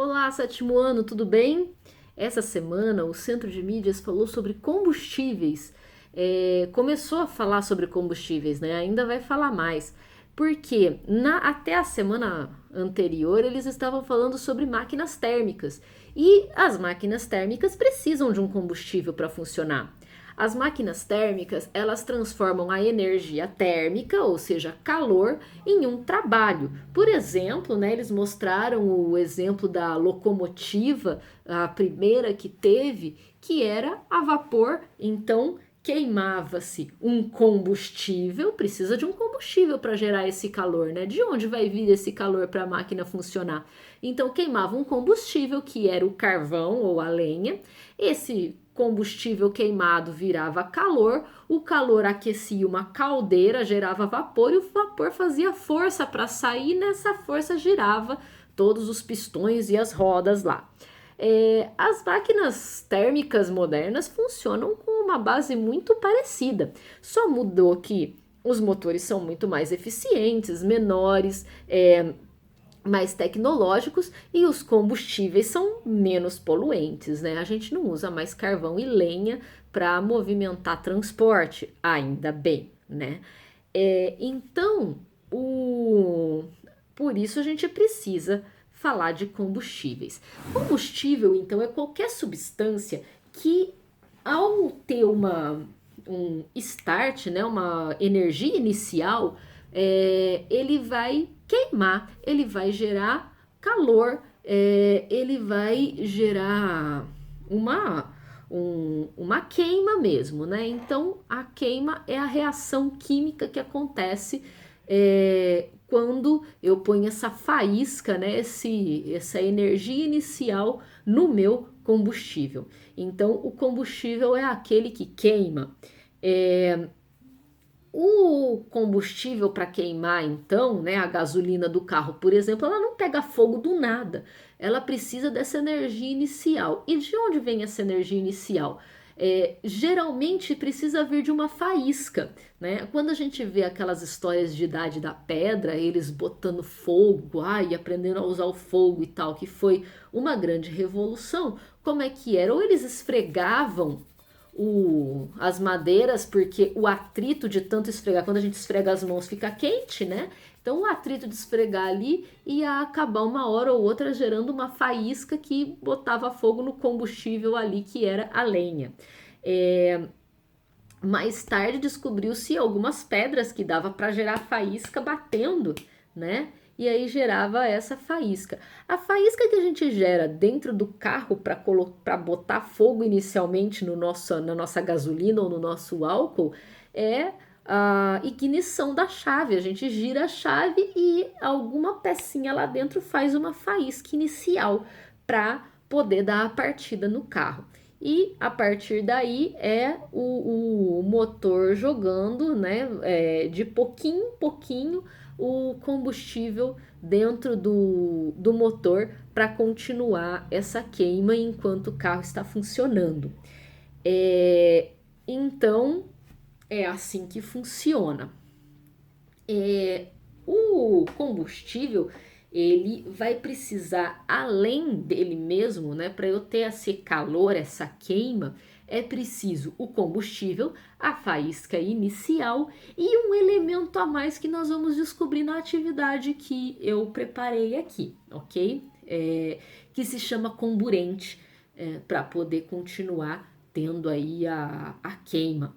Olá, sétimo ano, tudo bem? Essa semana o Centro de Mídias falou sobre combustíveis. Começou a falar sobre combustíveis, né? Ainda vai falar mais. Porque até a semana anterior eles estavam falando sobre máquinas térmicas. E as máquinas térmicas precisam de um combustível para funcionar. As máquinas térmicas, elas transformam a energia térmica, ou seja, calor, em um trabalho. Por exemplo, né, eles mostraram o exemplo da locomotiva, a primeira que teve, que era a vapor. Então, queimava-se um combustível, precisa de um combustível para gerar esse calor, né? De onde vai vir esse calor para a máquina funcionar? Então, queimava um combustível que era o carvão ou a lenha. Esse combustível queimado virava calor, o calor aquecia uma caldeira, gerava vapor e o vapor fazia força para sair, e nessa força girava todos os pistões e as rodas lá. As máquinas térmicas modernas funcionam com uma base muito parecida, só mudou que os motores são muito mais eficientes, menores, mais tecnológicos e os combustíveis são menos poluentes, né? A gente não usa mais carvão e lenha para movimentar transporte, ainda bem, né? Então, o... por isso a gente precisa falar de combustíveis. Combustível, então, é qualquer substância que, ao ter um start, né, uma energia inicial, ele vai queimar, ele vai gerar calor, ele vai gerar uma queima mesmo, né? Então a queima é a reação química que acontece quando eu ponho essa faísca, né? Essa energia inicial no meu combustível. Então o combustível é aquele que queima. É, o combustível para queimar, então, né, a gasolina do carro, por exemplo, ela não pega fogo do nada. Ela precisa dessa energia inicial. E de onde vem essa energia inicial? Geralmente precisa vir de uma faísca, né? Quando a gente vê aquelas histórias de Idade da Pedra, eles botando fogo, aprendendo a usar o fogo e tal, que foi uma grande revolução, como é que era? Ou eles esfregavam as madeiras, porque o atrito de tanto esfregar, quando a gente esfrega as mãos fica quente, né? Então o atrito de esfregar ali ia acabar uma hora ou outra gerando uma faísca que botava fogo no combustível ali que era a lenha. É, Mais tarde descobriu-se algumas pedras que dava para gerar faísca batendo, né? E aí gerava essa faísca. A faísca que a gente gera dentro do carro para botar fogo inicialmente na nossa gasolina ou no nosso álcool é a ignição da chave. A gente gira a chave e alguma pecinha lá dentro faz uma faísca inicial para poder dar a partida no carro. E a partir daí é o motor jogando, né, de pouquinho em pouquinho o combustível dentro do motor para continuar essa queima enquanto o carro está funcionando. Então é assim que funciona. O combustível ele vai precisar, além dele mesmo, né, para eu ter esse calor, essa queima, é preciso o combustível, a faísca inicial e um elemento a mais que nós vamos descobrir na atividade que eu preparei aqui, ok? Que se chama comburente, para poder continuar tendo aí a queima.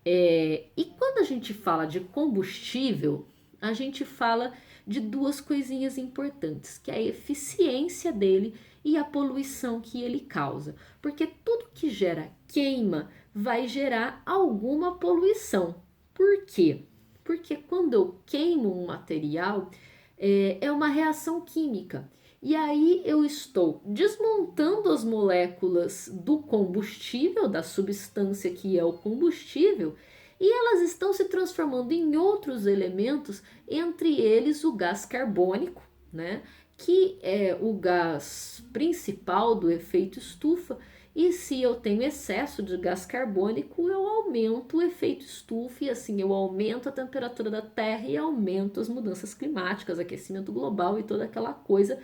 E quando a gente fala de combustível, a gente fala de duas coisinhas importantes, que é a eficiência dele e a poluição que ele causa. Porque tudo que gera queima vai gerar alguma poluição. Por quê? Porque quando eu queimo um material, é uma reação química. E aí eu estou desmontando as moléculas do combustível, da substância que é o combustível, e elas estão se transformando em outros elementos, entre eles o gás carbônico, né? Que é o gás principal do efeito estufa. E se eu tenho excesso de gás carbônico, eu aumento o efeito estufa e assim eu aumento a temperatura da Terra e aumento as mudanças climáticas, aquecimento global e toda aquela coisa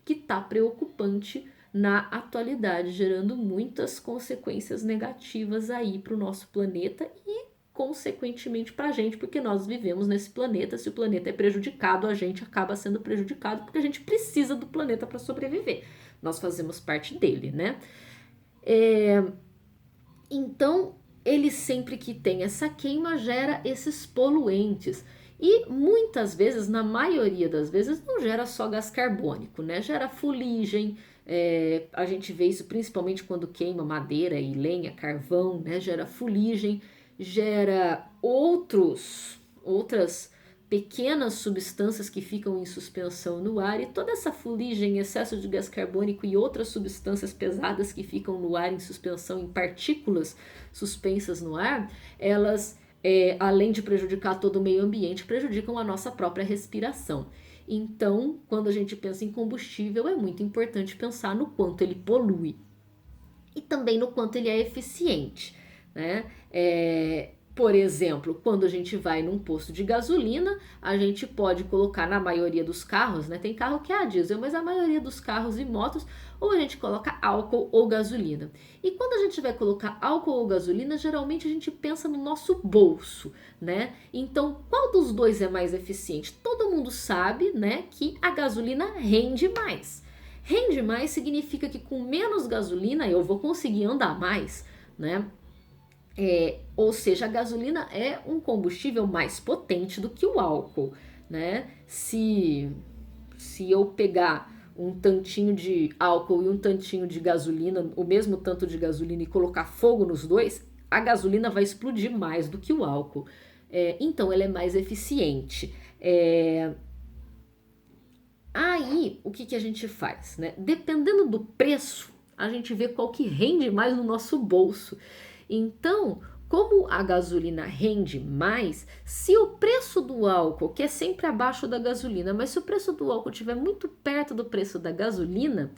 que está preocupante na atualidade, gerando muitas consequências negativas aí para o nosso planeta e, consequentemente, para a gente, porque nós vivemos nesse planeta. Se o planeta é prejudicado, a gente acaba sendo prejudicado, porque a gente precisa do planeta para sobreviver. Nós fazemos parte dele, né? Então, ele sempre que tem essa queima, gera esses poluentes. E muitas vezes, na maioria das vezes, não gera só gás carbônico, né? Gera fuligem, a gente vê isso principalmente quando queima madeira e lenha, carvão, né? Gera fuligem, gera outras pequenas substâncias que ficam em suspensão no ar, e toda essa fuligem, excesso de gás carbônico e outras substâncias pesadas que ficam no ar em suspensão, em partículas suspensas no ar, elas, além de prejudicar todo o meio ambiente, prejudicam a nossa própria respiração. Então, quando a gente pensa em combustível, é muito importante pensar no quanto ele polui e também no quanto ele é eficiente, né? Por exemplo, quando a gente vai num posto de gasolina, a gente pode colocar, na maioria dos carros, né? Tem carro que é a diesel, mas a maioria dos carros e motos, ou a gente coloca álcool ou gasolina. E quando a gente vai colocar álcool ou gasolina, geralmente a gente pensa no nosso bolso, né? Então, qual dos dois é mais eficiente? Todo mundo sabe, né, que a gasolina rende mais. Rende mais significa que com menos gasolina eu vou conseguir andar mais, né? Ou seja, a gasolina é um combustível mais potente do que o álcool, né? Se eu pegar um tantinho de álcool e um tantinho de gasolina, o mesmo tanto de gasolina, e colocar fogo nos dois, a gasolina vai explodir mais do que o álcool. Então, ela é mais eficiente. Aí, o que a gente faz, né? Dependendo do preço, a gente vê qual que rende mais no nosso bolso. Então, como a gasolina rende mais, se o preço do álcool, que é sempre abaixo da gasolina, mas se o preço do álcool estiver muito perto do preço da gasolina,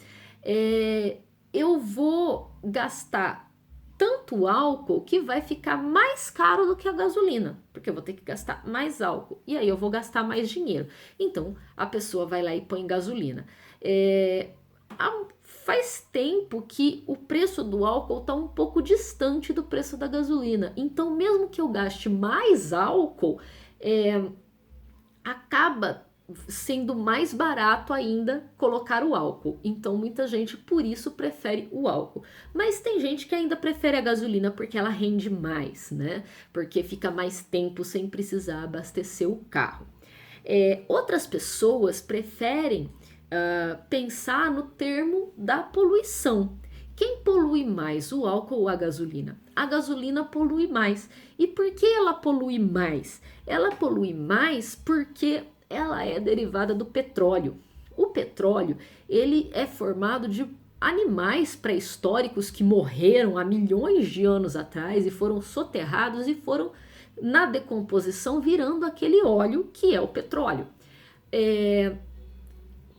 eu vou gastar tanto álcool que vai ficar mais caro do que a gasolina, porque eu vou ter que gastar mais álcool, e aí eu vou gastar mais dinheiro. Então, a pessoa vai lá e põe gasolina. Faz tempo que o preço do álcool está um pouco distante do preço da gasolina. Então, mesmo que eu gaste mais álcool, acaba sendo mais barato ainda colocar o álcool. Então, muita gente, por isso, prefere o álcool. Mas tem gente que ainda prefere a gasolina porque ela rende mais, né? Porque fica mais tempo sem precisar abastecer o carro. Outras pessoas preferem pensar no termo da poluição. Quem polui mais, o álcool ou a gasolina? A gasolina polui mais. E por que ela polui mais? Ela polui mais porque ela é derivada do petróleo. O petróleo, ele é formado de animais pré-históricos que morreram há milhões de anos atrás e foram soterrados e foram, na decomposição, virando aquele óleo que é o petróleo.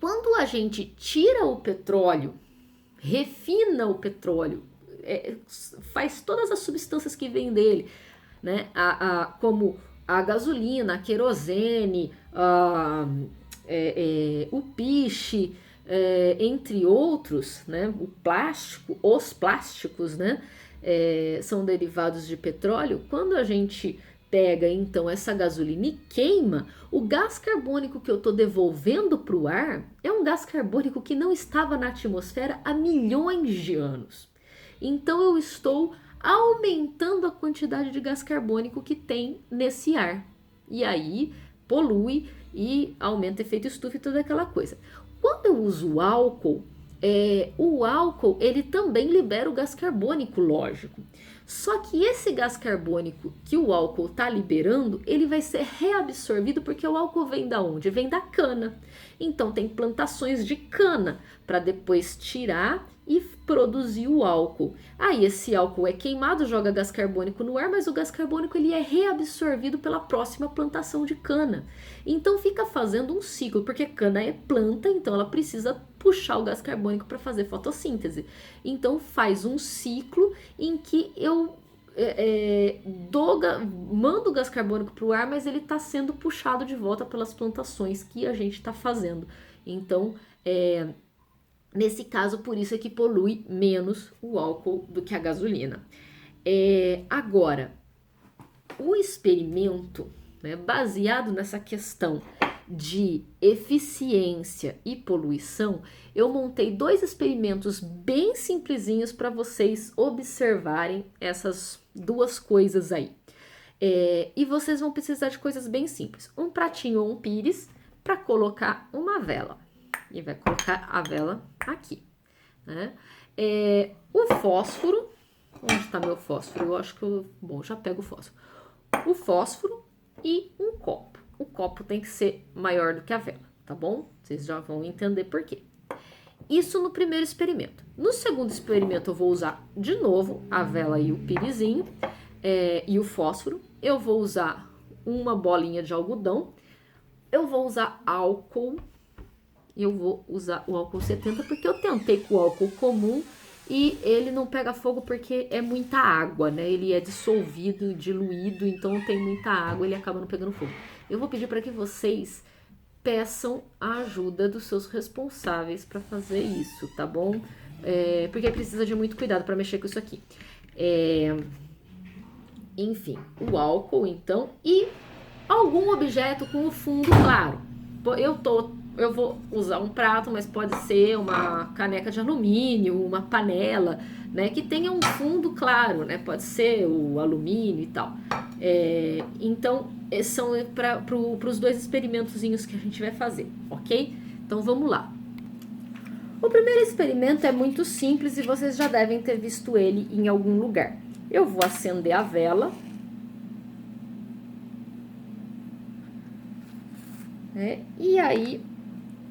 Quando a gente tira o petróleo, refina o petróleo, faz todas as substâncias que vêm dele, né? Como a gasolina, a querosene, o piche, entre outros, né? Os plásticos, né? São derivados de petróleo. Quando a gente pega então essa gasolina e queima, o gás carbônico que eu estou devolvendo para o ar é um gás carbônico que não estava na atmosfera há milhões de anos. Então eu estou aumentando a quantidade de gás carbônico que tem nesse ar. E aí polui e aumenta o efeito estufa e toda aquela coisa. Quando eu uso álcool, o álcool ele também libera o gás carbônico, lógico. Só que esse gás carbônico que o álcool está liberando, ele vai ser reabsorvido porque o álcool vem da onde? Vem da cana. Então tem plantações de cana para depois tirar e produzir o álcool. Aí esse álcool é queimado, joga gás carbônico no ar, mas o gás carbônico ele é reabsorvido pela próxima plantação de cana. Então fica fazendo um ciclo, porque cana é planta, então ela precisa puxar o gás carbônico para fazer fotossíntese. Então faz um ciclo em que eu mando o gás carbônico para o ar, mas ele está sendo puxado de volta pelas plantações que a gente está fazendo. Então Nesse caso, por isso é que polui menos o álcool do que a gasolina. Agora, o experimento, né, baseado nessa questão de eficiência e poluição, eu montei 2 experimentos bem simplesinhos para vocês observarem essas 2 coisas aí. E vocês vão precisar de coisas bem simples. Um pratinho ou um pires para colocar uma vela. E vai colocar a vela aqui, né? O fósforo, onde está meu fósforo? Eu acho que bom, já pego o fósforo. O fósforo e um copo. O copo tem que ser maior do que a vela, tá bom? Vocês já vão entender por quê. Isso no primeiro experimento. No segundo experimento eu vou usar de novo a vela e o pirizinho e o fósforo. Eu vou usar uma bolinha de algodão. Eu vou usar álcool. Eu vou usar o álcool 70 porque eu tentei com o álcool comum e ele não pega fogo porque é muita água, né? Ele é dissolvido, diluído, então tem muita água, ele acaba não pegando fogo. Eu vou pedir para que vocês peçam a ajuda dos seus responsáveis para fazer isso, tá bom? Porque precisa de muito cuidado para mexer com isso aqui. Enfim, o álcool, então, e algum objeto com o fundo claro. Eu vou usar um prato, mas pode ser uma caneca de alumínio, uma panela, né, que tenha um fundo claro, né, pode ser o alumínio e tal. Então, são para os 2 experimentozinhos que a gente vai fazer, ok? Então, vamos lá. O primeiro experimento é muito simples e vocês já devem ter visto ele em algum lugar. Eu vou acender a vela. E aí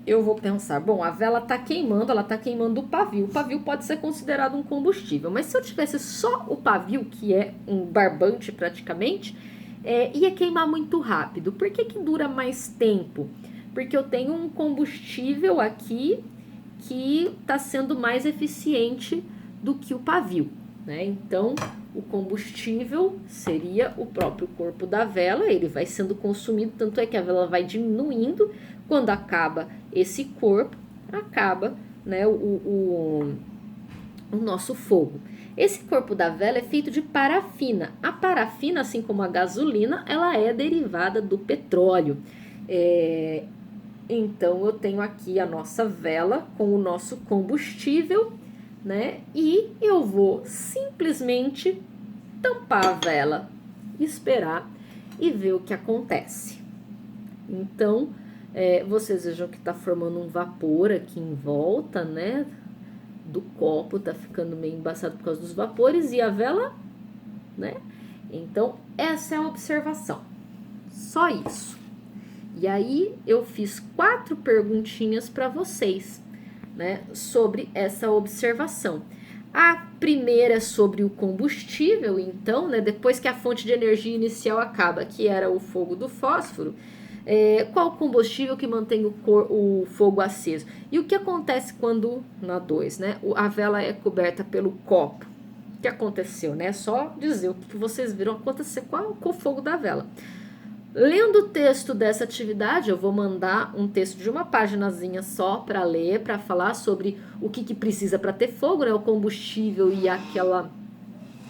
eu vou pensar, bom, a vela tá queimando, ela tá queimando o pavio. O pavio pode ser considerado um combustível, mas se eu tivesse só o pavio, que é um barbante praticamente, ia queimar muito rápido. Por que dura mais tempo? Porque eu tenho um combustível aqui que está sendo mais eficiente do que o pavio, né? Então, o combustível seria o próprio corpo da vela, ele vai sendo consumido, tanto é que a vela vai diminuindo. Quando acaba esse corpo, acaba, né, o nosso fogo. Esse corpo da vela é feito de parafina. A parafina, assim como a gasolina, ela é derivada do petróleo. Então, eu tenho aqui a nossa vela com o nosso combustível, né? E eu vou simplesmente tampar a vela, esperar e ver o que acontece. Então, vocês vejam que está formando um vapor aqui em volta, né? Do copo, tá ficando meio embaçado por causa dos vapores e a vela, né? Então, essa é a observação. Só isso. E aí, eu fiz 4 perguntinhas para vocês, né? Sobre essa observação. A primeira é sobre o combustível, então, né? Depois que a fonte de energia inicial acaba, que era o fogo do fósforo, qual o combustível que mantém o fogo aceso? E o que acontece quando, na 2, né, a vela é coberta pelo copo? O que aconteceu, né? Só dizer o que vocês viram acontecer com o fogo da vela. Lendo o texto dessa atividade, eu vou mandar um texto de uma paginazinha só para ler, para falar sobre o que precisa para ter fogo, né? O combustível e aquela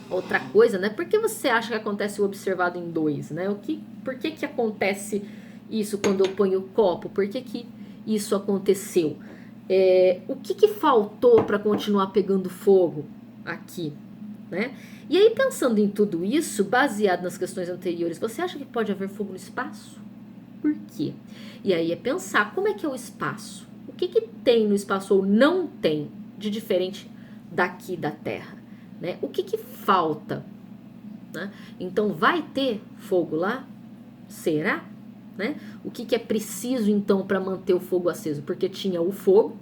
outra coisa, né? Por que você acha que acontece o observado em 2, né? Por que acontece isso quando eu ponho o copo? Por que isso aconteceu? O que faltou para continuar pegando fogo aqui, né? E aí, pensando em tudo isso, baseado nas questões anteriores, você acha que pode haver fogo no espaço? Por quê? E aí é pensar como é que é o espaço. O que tem no espaço ou não tem de diferente daqui da Terra, né? O que falta, né? Então, vai ter fogo lá? Será? Né? O que é preciso, então, para manter o fogo aceso? Porque tinha o fogo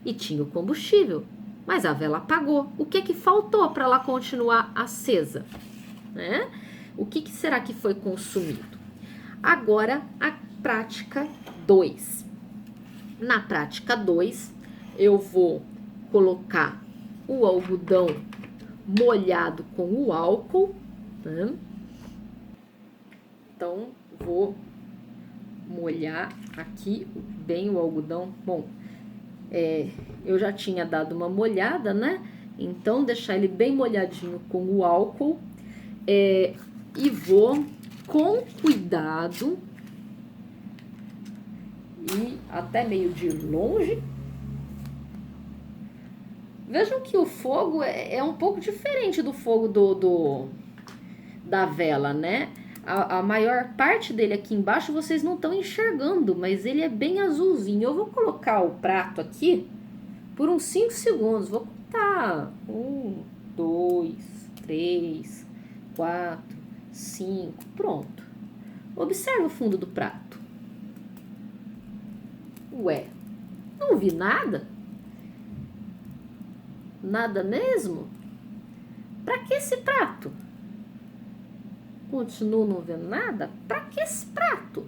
e tinha o combustível, mas a vela apagou. O que faltou para ela continuar acesa? Né? O que será que foi consumido? Agora, a prática 2. Na prática 2, eu vou colocar o algodão molhado com o álcool, né? Então, vou molhar aqui bem o algodão. Bom, Eu já tinha dado uma molhada, né? Então, deixar ele bem molhadinho com o álcool. E vou, com cuidado, e até meio de longe. Vejam que o fogo é um pouco diferente do fogo da vela, né? A maior parte dele aqui embaixo vocês não estão enxergando, mas ele é bem azulzinho. Eu vou colocar o prato aqui por uns 5 segundos. Vou contar. 1, 2, 3, 4, 5. Pronto. Observa o fundo do prato. Ué, não vi nada? Nada mesmo? Pra que esse prato? Continuo não vendo nada? Pra que esse prato?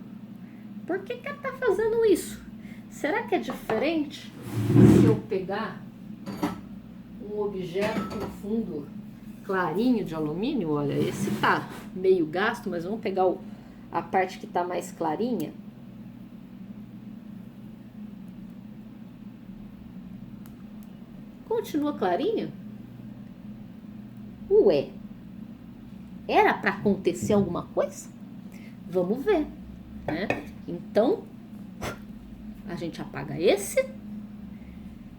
Por que ela tá fazendo isso? Será que é diferente se eu pegar um objeto com fundo clarinho de alumínio? Olha, esse tá meio gasto, mas vamos pegar a parte que tá mais clarinha. Continua clarinha? Ué, era para acontecer alguma coisa? Vamos ver, né? Então, a gente apaga esse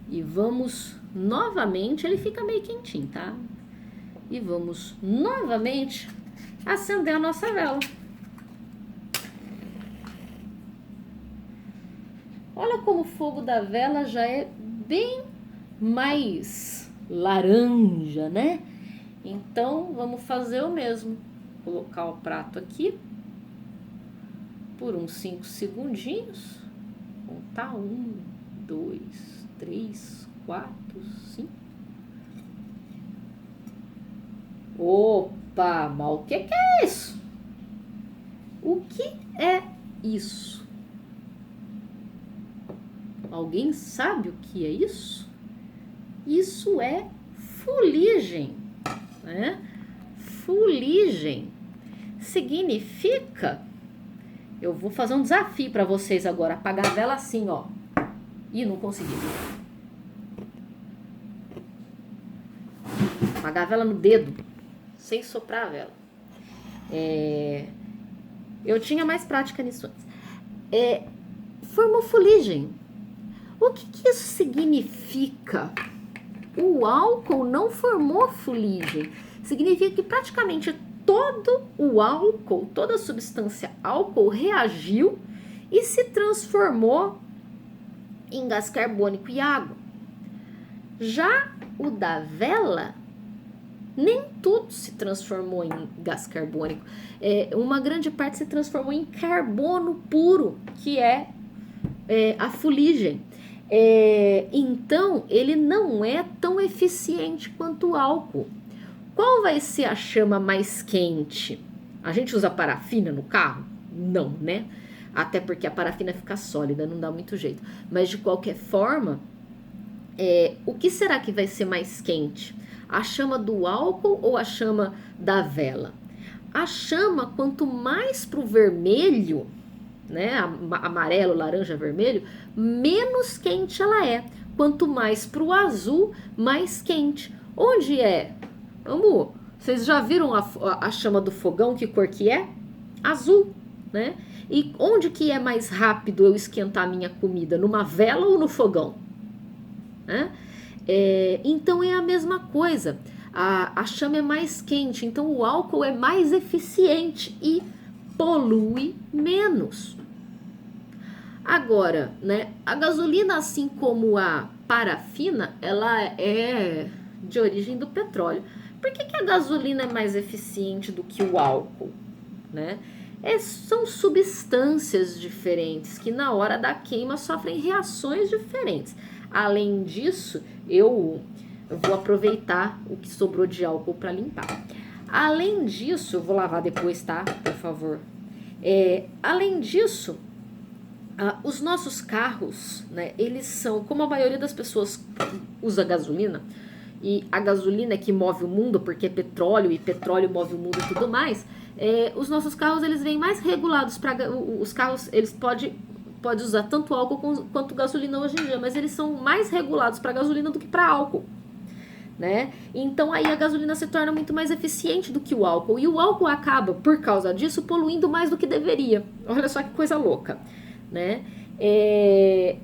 e vamos novamente, ele fica meio quentinho, tá? E vamos novamente acender a nossa vela. Olha como o fogo da vela já é bem mais laranja, né? Então, vamos fazer o mesmo. Colocar o prato aqui por uns 5 segundinhos. Contar 1, 2, 3, 4, 5. Opa, mas o que é isso? O que é isso? Alguém sabe o que é isso? Isso é fuligem, né? Fuligem significa... Eu vou fazer um desafio para vocês agora. Apagar a vela assim, ó. Ih, não consegui. Apagar a vela no dedo, sem soprar a vela. Eu tinha mais prática nisso antes. Formou fuligem. O que isso significa? O álcool não formou fuligem. Significa que praticamente todo o álcool, toda a substância álcool reagiu e se transformou em gás carbônico e água. Já o da vela, nem tudo se transformou em gás carbônico. Uma grande parte se transformou em carbono puro, que é a fuligem. Então, ele não é tão eficiente quanto o álcool. Qual vai ser a chama mais quente? A gente usa parafina no carro? Não, né? Até porque a parafina fica sólida, não dá muito jeito. Mas, de qualquer forma, o que será que vai ser mais quente? A chama do álcool ou a chama da vela? A chama, quanto mais pro vermelho, né, amarelo, laranja, vermelho, menos quente ela é. Quanto mais pro azul, mais quente. Onde é? Amor, vocês já viram a chama do fogão? Que cor que é? Azul, né? E onde que é mais rápido eu esquentar a minha comida? Numa vela ou no fogão? Né? Então é a mesma coisa. A chama é mais quente, então o álcool é mais eficiente e polui menos. Agora, né, a gasolina, assim como a parafina, ela é de origem do petróleo. Por que a gasolina é mais eficiente do que o álcool, né? São substâncias diferentes que na hora da queima sofrem reações diferentes. Além disso, eu vou aproveitar o que sobrou de álcool para limpar. Além disso, eu vou lavar depois, tá? Por favor. Além disso, os nossos carros, né, eles são, como a maioria das pessoas usa gasolina, e a gasolina é que move o mundo, porque é petróleo, e petróleo move o mundo e tudo mais, os nossos carros, eles vêm mais regulados para os carros, eles podem pode usar tanto álcool quanto gasolina hoje em dia, mas eles são mais regulados para gasolina do que para álcool, né? Então aí a gasolina se torna muito mais eficiente do que o álcool, e o álcool acaba, por causa disso, poluindo mais do que deveria. Olha só que coisa louca, né?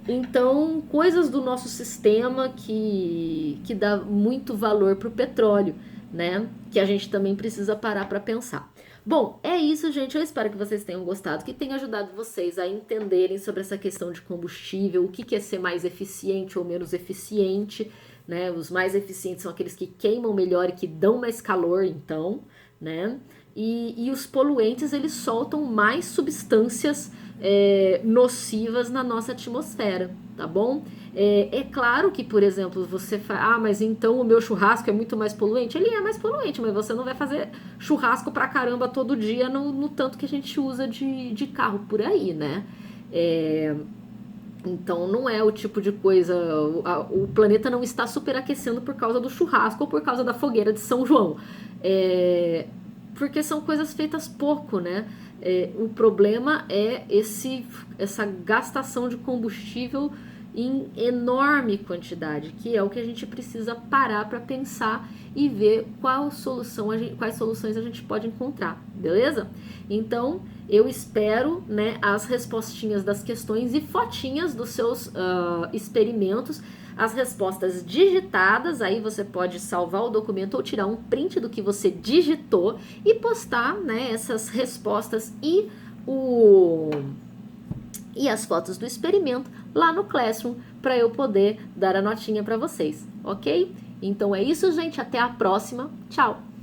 Então, coisas do nosso sistema que dá muito valor para o petróleo, né? Que a gente também precisa parar para pensar. Bom, é isso, gente. Eu espero que vocês tenham gostado, que tenha ajudado vocês a entenderem sobre essa questão de combustível, o que é ser mais eficiente ou menos eficiente, né? Os mais eficientes são aqueles que queimam melhor e que dão mais calor, então, né? E os poluentes, eles soltam mais substâncias nocivas na nossa atmosfera, tá bom? É claro que, por exemplo, você fala, mas então o meu churrasco é muito mais poluente. Ele é mais poluente, mas você não vai fazer churrasco pra caramba todo dia no tanto que a gente usa de carro por aí, né? Então não é o tipo de coisa, o planeta não está superaquecendo por causa do churrasco ou por causa da fogueira de São João. Porque são coisas feitas pouco, né? O problema é essa gastação de combustível em enorme quantidade, que é o que a gente precisa parar para pensar e ver quais soluções a gente pode encontrar, beleza? Então, eu espero, né, as respostinhas das questões e fotinhas dos seus experimentos, as respostas digitadas, aí você pode salvar o documento ou tirar um print do que você digitou e postar, né, essas respostas e as fotos do experimento lá no Classroom para eu poder dar a notinha para vocês, ok? Então é isso, gente. Até a próxima. Tchau!